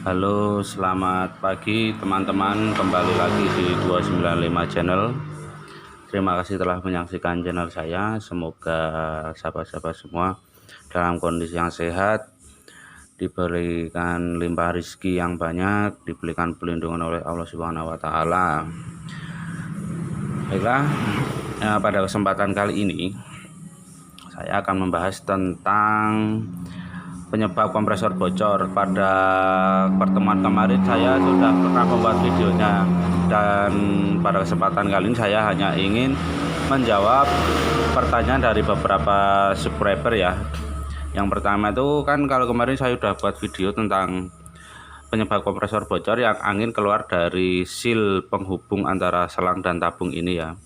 Halo, selamat pagi teman-teman, kembali lagi di 295 channel. Terima kasih telah menyaksikan channel saya. Semoga sahabat-sahabat semua dalam kondisi yang sehat, diberikan limpah rezeki yang banyak, diberikan perlindungan oleh Allah Subhanahu wa taala. Baiklah, pada kesempatan kali ini saya akan membahas tentang penyebab kompresor bocor. Pada pertemuan kemarin saya sudah pernah membuat videonya, dan pada kesempatan kali ini saya hanya ingin menjawab pertanyaan dari beberapa subscriber ya. Yang pertama itu kan, kalau kemarin saya sudah buat video tentang penyebab kompresor bocor yang angin keluar dari seal penghubung antara selang dan tabung ini ya.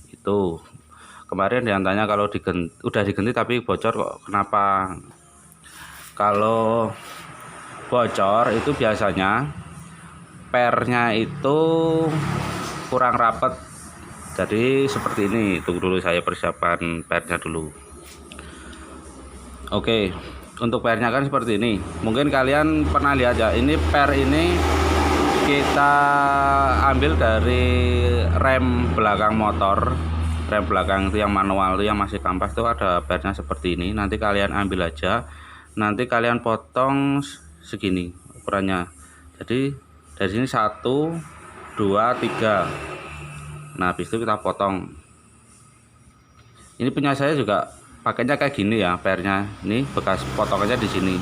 Itu kemarin yang tanya kalau udah diganti tapi bocor kok, kenapa? Kalau bocor itu biasanya pernya itu kurang rapat. Jadi seperti ini. Tunggu dulu, saya persiapkan pernya dulu. Oke, untuk pernya kan seperti ini. Mungkin kalian pernah lihat ya, ini per ini kita ambil dari rem belakang motor. Rem belakang itu yang manual, itu yang masih kampas, itu ada pernya seperti ini. Nanti kalian ambil aja, nanti kalian potong segini ukurannya. Jadi dari sini 1 2 3. Nah, habis itu kita potong. Ini punya saya juga pakainya kayak gini ya, pernya ini bekas potongannya di sini.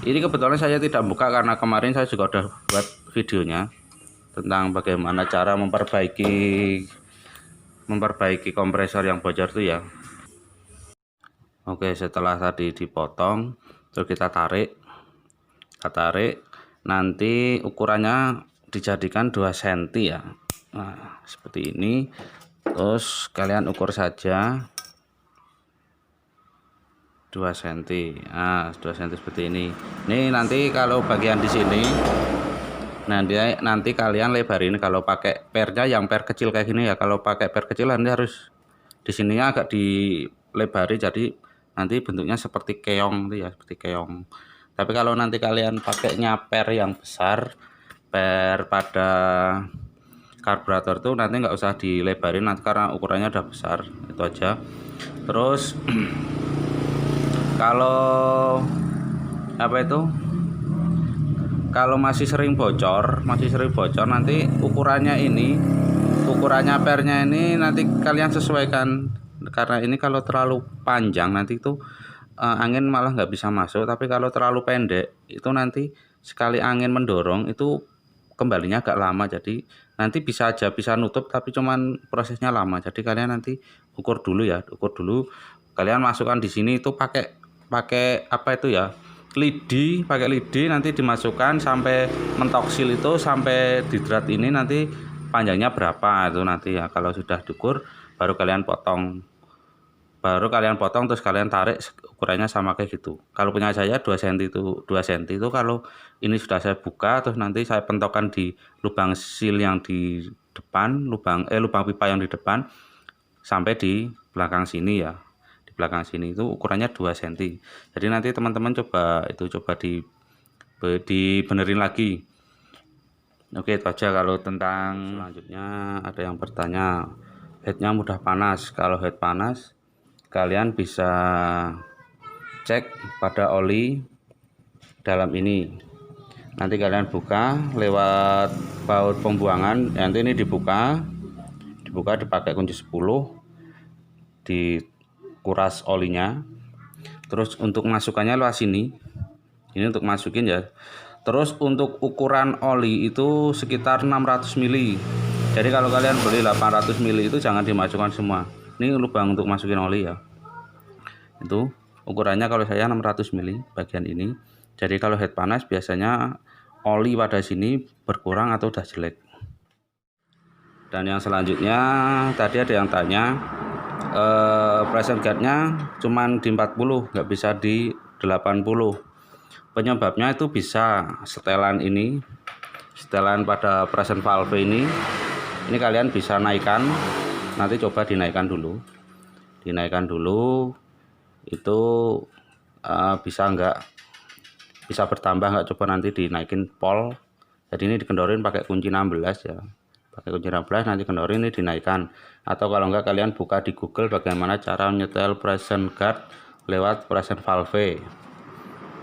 Ini kebetulan saya tidak buka karena kemarin saya juga udah buat videonya tentang bagaimana cara memperbaiki kompresor yang bocor itu ya. Oke, setelah tadi dipotong, terus kita tarik, nanti ukurannya dijadikan 2 cm ya. Nah, seperti ini. Terus kalian ukur saja 2 cm. Nah, 2 cm seperti ini. Ini nanti kalau bagian di sini, nanti kalian lebarin. Kalau pakai pernya yang per kecil kayak gini ya, kalau pakai per kecil nanti harus di sininya agak dilebari, jadi nanti bentuknya seperti keong itu ya, seperti keong. Tapi kalau nanti kalian pakainya per yang besar, per pada karburator tuh, nanti nggak usah dilebarin nanti karena ukurannya udah besar. Itu aja. Terus kalau kalau masih sering bocor nanti ukurannya pernya ini nanti kalian sesuaikan, karena ini kalau terlalu panjang nanti itu angin malah nggak bisa masuk. Tapi kalau terlalu pendek itu nanti sekali angin mendorong itu kembalinya agak lama, jadi nanti bisa nutup tapi cuman prosesnya lama. Jadi kalian nanti ukur dulu ya, kalian masukkan di sini itu pakai apa itu ya, pakai lidi, nanti dimasukkan sampai mentok seal itu, sampai di drat ini nanti panjangnya berapa itu nanti ya. Kalau sudah diukur baru kalian potong, terus kalian tarik ukurannya sama kayak gitu. Kalau punya saya 2 cm itu kalau ini sudah saya buka, terus nanti saya pentokkan di lubang seal yang di depan, lubang pipa yang di depan sampai di belakang sini ya. Belakang sini itu ukurannya 2 cm. Jadi nanti teman-teman coba dibenerin lagi. Oke, itu aja. Kalau tentang selanjutnya ada yang bertanya, headnya mudah panas. Kalau head panas, kalian bisa cek pada oli dalam ini. Nanti kalian buka lewat baut pembuangan, nanti ini dibuka dipakai kunci 10, dikuras olinya. Terus untuk masukannya lewat sini, ini untuk masukin ya. Terus untuk ukuran oli itu sekitar 600 mili. Jadi kalau kalian beli 800 mili itu jangan dimasukkan semua. Ini lubang untuk masukin oli ya. Itu ukurannya kalau saya 600 mili bagian ini. Jadi kalau head panas biasanya oli pada sini berkurang atau udah jelek. Dan yang selanjutnya tadi ada yang tanya, pressure guardnya cuman di 40, nggak bisa di 80. Penyebabnya itu bisa setelan pada pressure valve ini kalian bisa naikkan. Nanti coba dinaikkan dulu itu bisa enggak. bisa bertambah nggak, coba nanti dinaikin pol. Jadi ini dikendorin pakai kunci 16 ya, pakai kunci 16 nanti kendorin ini dinaikkan. Atau kalau enggak kalian buka di Google bagaimana cara menyetel present guard lewat present valve.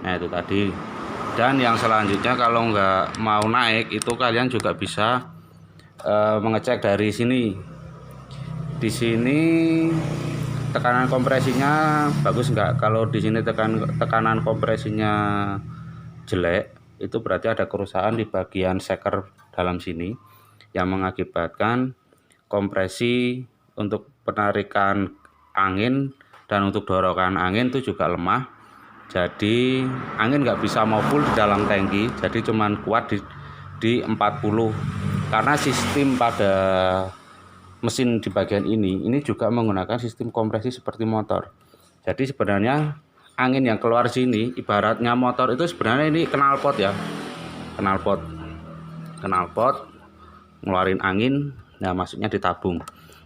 Nah itu tadi. Dan yang selanjutnya kalau nggak mau naik itu kalian juga bisa mengecek dari sini. Di sini tekanan kompresinya bagus nggak? Kalau di sini tekanan kompresinya jelek, itu berarti ada kerusakan di bagian shaker dalam sini yang mengakibatkan kompresi untuk penarikan angin dan untuk dorongan angin itu juga lemah. Jadi angin nggak bisa mau full di dalam tangki, jadi cuman kuat di 40. Karena sistem pada mesin di bagian ini juga menggunakan sistem kompresi seperti motor. Jadi sebenarnya angin yang keluar sini ibaratnya motor itu sebenarnya ini knalpot ya, knalpot ngeluarin angin. Nah maksudnya ditabung.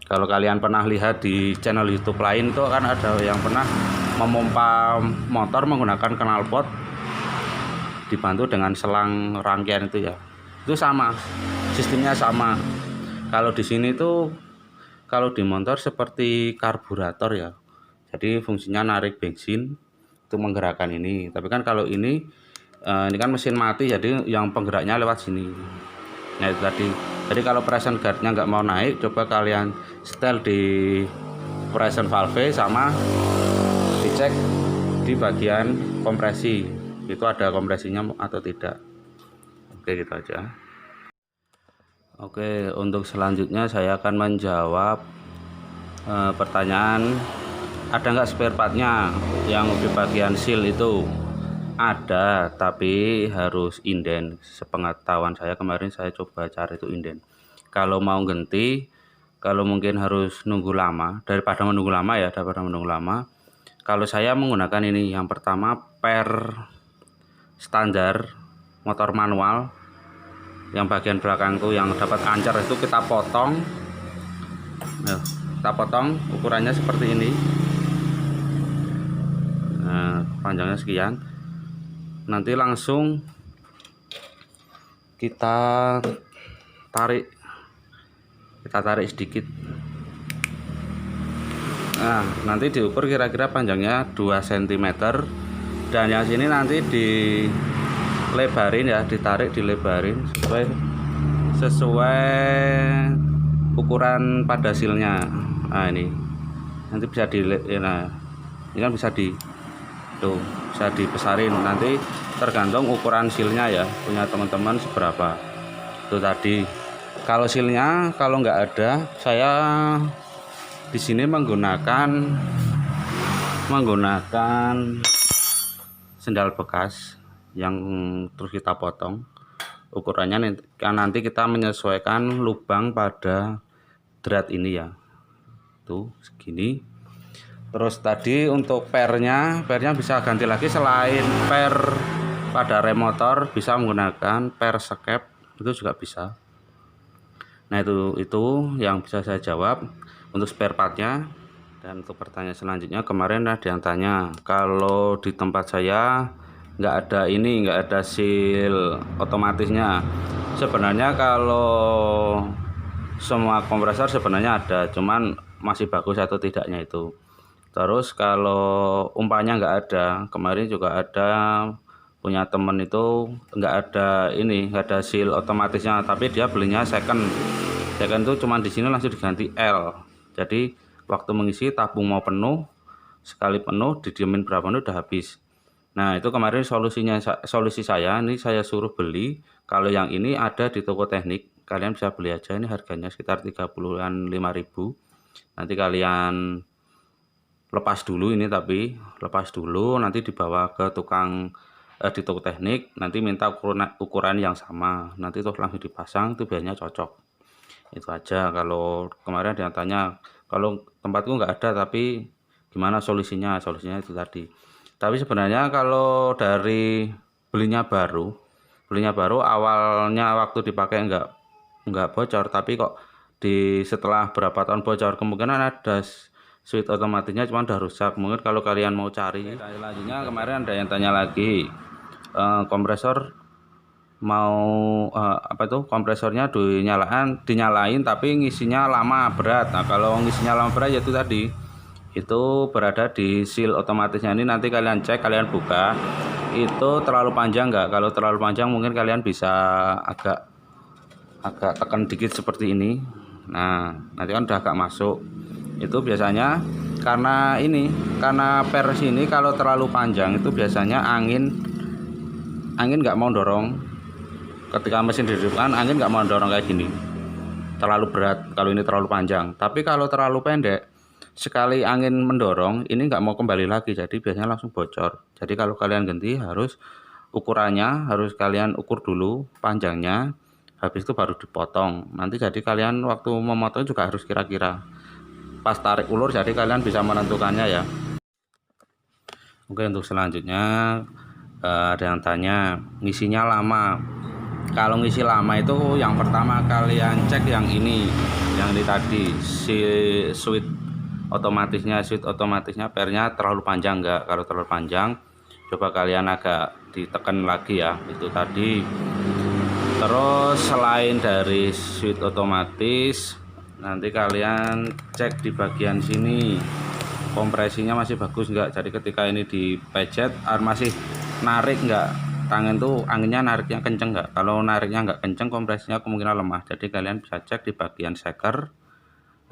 Kalau kalian pernah lihat di channel YouTube lain tuh kan ada yang pernah memompa motor menggunakan knalpot dibantu dengan selang rangkaian itu ya, itu sama sistemnya sama. Kalau di sini tuh kalau di motor seperti karburator ya, jadi fungsinya narik bensin itu menggerakkan ini. Tapi kan kalau ini kan mesin mati, jadi yang penggeraknya lewat sini. Nah itu tadi. Jadi kalau present guardnya nggak mau naik, coba kalian setel di present valve sama dicek di bagian kompresi itu ada kompresinya atau tidak. Oke gitu aja. Oke, untuk selanjutnya saya akan menjawab pertanyaan, ada nggak spare partnya yang di bagian seal itu? Ada, tapi harus inden. Sepengetahuan saya kemarin saya coba cari itu inden. Kalau mau ganti, kalau mungkin harus nunggu lama, daripada menunggu lama, kalau saya menggunakan ini, yang pertama per standar motor manual, yang bagian belakang tuh yang dapat ancar itu kita potong. Nah, kita potong ukurannya seperti ini. Nah, panjangnya sekian. Nanti langsung kita tarik sedikit. Nah nanti diukur kira-kira panjangnya 2 cm, dan yang sini nanti dilebarin ya, dilebarin sesuai ukuran pada silnya. Nah ini nanti bisa ini kan bisa bisa dibesarin, nanti tergantung ukuran silnya ya, punya teman-teman seberapa itu tadi. Kalau silnya kalau nggak ada, saya di sini menggunakan sendal bekas yang terus kita potong ukurannya. Nanti kita menyesuaikan lubang pada drat ini ya, tuh segini. Terus tadi untuk pernya bisa ganti lagi, selain per pada rem motor bisa menggunakan per skep, itu juga bisa. Nah itu yang bisa saya jawab untuk spare partnya. Dan untuk pertanyaan selanjutnya, kemarin ada yang tanya kalau di tempat saya nggak ada seal otomatisnya. Sebenarnya kalau semua kompresor sebenarnya ada, cuman masih bagus atau tidaknya itu. Terus kalau umpamanya nggak ada, kemarin juga ada punya temen itu nggak ada seal otomatisnya, tapi dia belinya second itu cuman di sini langsung diganti L. Jadi waktu mengisi tabung mau penuh, sekali penuh didiemin berapa menit udah habis. Nah itu kemarin solusi saya ini, saya suruh beli. Kalau yang ini ada di toko teknik, kalian bisa beli aja, ini harganya sekitar 35.000. Nanti kalian lepas dulu nanti dibawa ke tukang di toko teknik, nanti minta ukuran yang sama, nanti tuh langsung dipasang, itu biasanya cocok. Itu aja. Kalau kemarin ada yang tanya kalau tempatku nggak ada, tapi gimana solusinya itu tadi. Tapi sebenarnya kalau dari belinya baru awalnya waktu dipakai nggak bocor, tapi kok setelah berapa tahun bocor, kemungkinan ada switch otomatisnya cuma udah rusak. Mungkin kalau kalian mau cari. Selanjutnya kemarin ada yang tanya lagi, kompresor mau kompresornya dinyalain tapi ngisinya lama berat. Nah kalau ngisinya lama berat yaitu tadi itu berada di seal otomatisnya. Ini nanti kalian cek, kalian buka itu terlalu panjang enggak. Kalau terlalu panjang mungkin kalian bisa agak tekan dikit seperti ini. Nah nanti kan udah agak masuk. Itu biasanya karena per sini kalau terlalu panjang itu biasanya angin nggak mau dorong. Ketika mesin dihidupkan angin nggak mau dorong kayak gini, terlalu berat kalau ini terlalu panjang. Tapi kalau terlalu pendek, sekali angin mendorong ini nggak mau kembali lagi, jadi biasanya langsung bocor. Jadi kalau kalian ganti harus ukurannya harus kalian ukur dulu panjangnya, habis itu baru dipotong. Nanti jadi kalian waktu memotong juga harus kira-kira pas tarik ulur, jadi kalian bisa menentukannya ya. Oke, untuk selanjutnya ada yang tanya ngisinya lama. Kalau ngisi lama itu yang pertama kalian cek yang ini tadi, si switch otomatisnya pernya terlalu panjang enggak. Kalau terlalu panjang coba kalian agak ditekan lagi ya, itu tadi. Terus selain dari switch otomatis, nanti kalian cek di bagian sini kompresinya masih bagus enggak. Jadi ketika ini dipejet masih narik enggak, tangan tuh anginnya nariknya kenceng enggak. Kalau nariknya enggak kenceng, kompresinya kemungkinan lemah. Jadi kalian bisa cek di bagian shaker,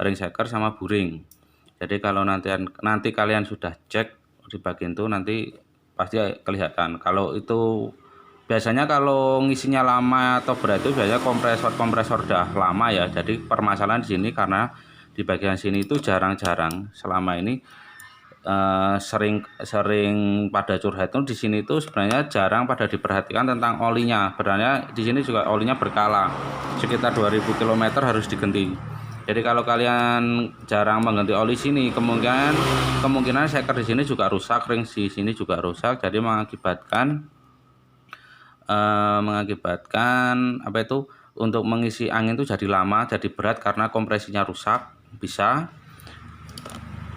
ring shaker sama buring. Jadi kalau nanti kalian sudah cek di bagian itu nanti pasti kelihatan. Kalau itu biasanya kalau ngisinya lama atau berat itu biasanya kompresor udah lama ya. Jadi permasalahan di sini karena di bagian sini itu jarang-jarang selama ini sering pada curhat itu di sini itu sebenarnya jarang pada diperhatikan tentang olinya. Sebenarnya di sini juga olinya berkala, sekitar 2000 km harus diganti. Jadi kalau kalian jarang mengganti oli sini, kemungkinan shaker di sini juga rusak, ring di sini juga rusak. Jadi mengakibatkan untuk mengisi angin itu jadi lama, jadi berat karena kompresinya rusak bisa.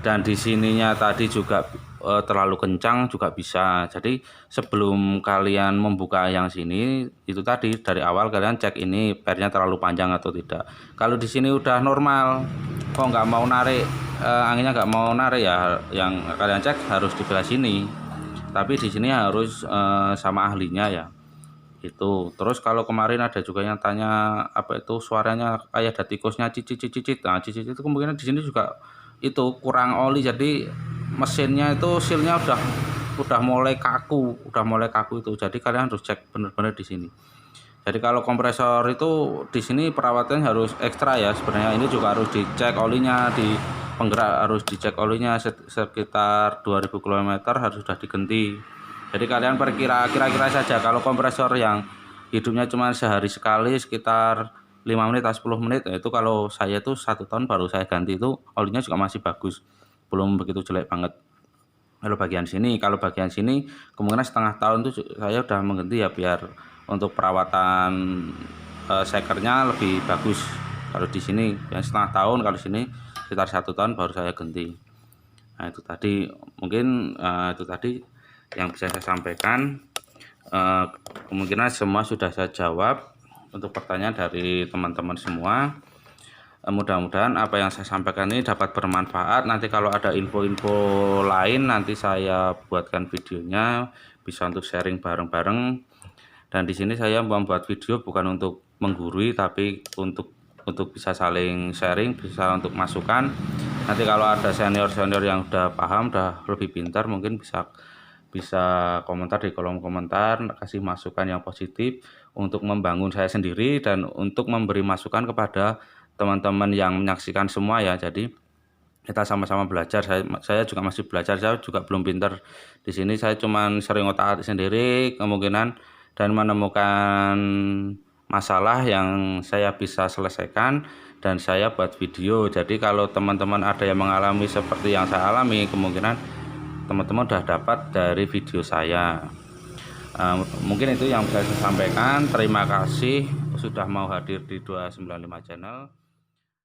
Dan di sininya tadi juga terlalu kencang juga bisa. Jadi sebelum kalian membuka yang sini itu tadi dari awal kalian cek ini pernya terlalu panjang atau tidak. Kalau di sini udah normal, kok nggak mau narik, anginnya nggak mau narik ya, yang kalian cek harus di belah sini. Tapi di sini harus sama ahlinya ya. Itu terus kalau kemarin ada juga yang tanya suaranya kayak ada tikusnya cicit. Nah cicit itu kemungkinan di sini juga itu kurang oli, jadi mesinnya itu sealnya udah mulai kaku itu. Jadi kalian harus cek benar-benar di sini. Jadi kalau kompresor itu di sini perawatannya harus ekstra ya. Sebenarnya ini juga harus dicek olinya, di penggerak harus dicek olinya sekitar 2000 km harus sudah diganti. Jadi kalian kira-kira saja kalau kompresor yang hidupnya cuma sehari sekali sekitar 5 menit atau 10 menit, itu kalau saya tuh 1 tahun baru saya ganti, itu olinya juga masih bagus, belum begitu jelek banget. Kalau bagian sini kemungkinan setengah tahun tuh saya udah mengganti ya, biar untuk perawatan shakernya lebih bagus. Kalau di sini yang setengah tahun, kalau sini sekitar 1 tahun baru saya ganti. Nah itu tadi mungkin itu tadi yang bisa saya sampaikan. Kemungkinan semua sudah saya jawab untuk pertanyaan dari teman-teman semua. Mudah-mudahan apa yang saya sampaikan ini dapat bermanfaat. Nanti kalau ada info-info lain nanti saya buatkan videonya, bisa untuk sharing bareng-bareng. Dan di sini saya membuat video bukan untuk menggurui, tapi untuk bisa saling sharing, bisa untuk masukan. Nanti kalau ada senior-senior yang udah paham, udah lebih pintar, mungkin bisa komentar di kolom komentar, kasih masukan yang positif untuk membangun saya sendiri dan untuk memberi masukan kepada teman-teman yang menyaksikan semua ya. Jadi kita sama-sama belajar. Saya juga masih belajar, saya juga belum pintar di sini. Saya cuman sering otak-atik sendiri kemungkinan dan menemukan masalah yang saya bisa selesaikan dan saya buat video. Jadi kalau teman-teman ada yang mengalami seperti yang saya alami, kemungkinan teman-teman udah dapat dari video saya. Mungkin itu yang bisa saya sampaikan. Terima kasih sudah mau hadir di 295 channel.